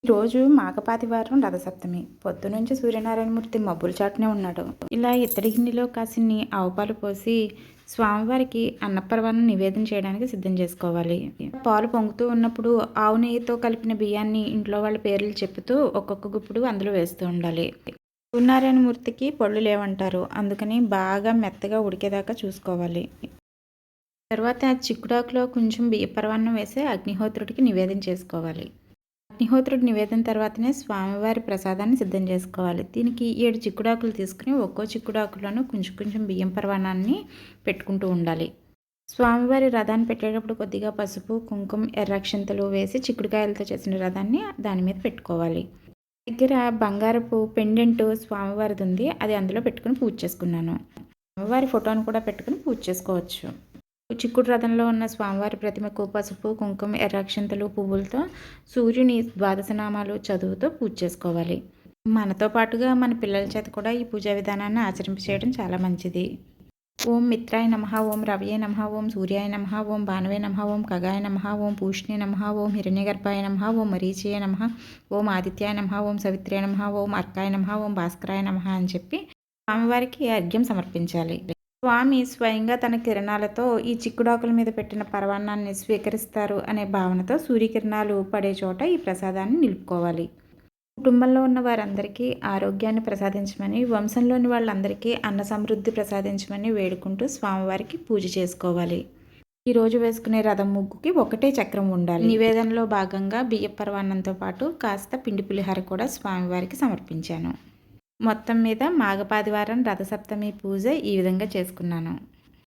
రోజు మాఘపాతివారం రథసప్తమి. పొద్దునుంచి సూర్యనారాయణమూర్తి మబ్బుల చాటునే ఉన్నాడు. ఇలా ఇత్తడి గిన్నెలో కాసిన్ని ఆవుపాలు పోసి స్వామివారికి అన్నపరవాన్ని నివేదన చేయడానికి సిద్ధం చేసుకోవాలి. పాలు పొంగుతూ ఉన్నప్పుడు ఆవు నెయ్యితో కలిపిన బియ్యాన్ని ఇంట్లో వాళ్ళ పేర్లు చెప్తూ ఒక్కొక్క గుప్పుడు అందులో వేస్తూ ఉండాలి. సూర్యనారాయణమూర్తికి పళ్ళు లేవంటారు. అందుకని బాగా మెత్తగా ఉడికేదాకా చూసుకోవాలి. తర్వాత చిక్కుడాకులో కొంచెం బియ్యపరవాన్నం వేసి అగ్నిహోత్రుడికి నివేదన చేసుకోవాలి. అగ్నిహోత్రుడి నివేదన తర్వాతనే స్వామివారి ప్రసాదాన్ని సిద్ధం చేసుకోవాలి. దీనికి 7 చిక్కుడాకులు తీసుకుని ఒక్కో చిక్కుడాకులోనూ కొంచెం కొంచెం బియ్యం పరవాణాన్ని పెట్టుకుంటూ ఉండాలి. స్వామివారి రథాన్ని పెట్టేటప్పుడు కొద్దిగా పసుపు, కుంకుమ, ఎర్రక్షంతలు వేసి చిక్కుడుకాయలతో చేసిన రథాన్ని దాని మీద పెట్టుకోవాలి. దగ్గర బంగారపు పెండెంట్ స్వామివారిది ఉంది. అది అందులో పెట్టుకుని పూజ చేసుకున్నాను. స్వామివారి ఫోటోను కూడా పెట్టుకుని పూజ చేసుకోవచ్చు. చిక్కుడు రథంలో ఉన్న స్వామివారి ప్రతిమకు పసుపు, కుంకుమ, ఎర్రక్షంతలు, పువ్వులతో సూర్యుని ద్వాదశనామాలు చదువుతూ పూజ చేసుకోవాలి. మనతో పాటుగా మన పిల్లల చేత కూడా ఈ పూజా విధానాన్ని ఆచరింపచేయడం చాలా మంచిది. ఓం మిత్రాయ నమః, ఓం రవయే నమః, ఓం సూర్యాయ నమః, ఓం భానువే నమః, ఓం ఖగాయ నమః, ఓం పూష్ణే నమః, ఓం హిరణ్యగర్భాయ నమః, ఓం మరీచయ నమః, ఓం ఆదిత్యాయ నమః, ఓం సవిత్రే నమః, ఓం అర్కాయ నమః, ఓం భాస్కరాయ నమః అని చెప్పి స్వామివారికి అర్ఘ్యం సమర్పించాలి. స్వామి స్వయంగా తన కిరణాలతో ఈ చిక్కుడాకుల మీద పెట్టిన పరవాన్నాన్ని స్వీకరిస్తారు అనే భావనతో సూర్యకిరణాలు పడే చోట ఈ ప్రసాదాన్ని నిలుపుకోవాలి. కుటుంబంలో ఉన్న వారందరికీ ఆరోగ్యాన్ని ప్రసాదించమని, వంశంలోని వాళ్ళందరికీ అన్న సమృద్ధి ప్రసాదించమని వేడుకుంటూ స్వామివారికి పూజ చేసుకోవాలి. ఈరోజు వేసుకునే రథం ముగ్గుకి ఒకటే చక్రం ఉండాలి. నివేదనలో భాగంగా బియ్య పరవాన్నంతో పాటు కాస్త పిండి పులిహార కూడా స్వామివారికి సమర్పించాను. మొత్తం మీద మాఘపాదివారం రథసప్తమి పూజ ఈ విధంగా చేసుకున్నాను.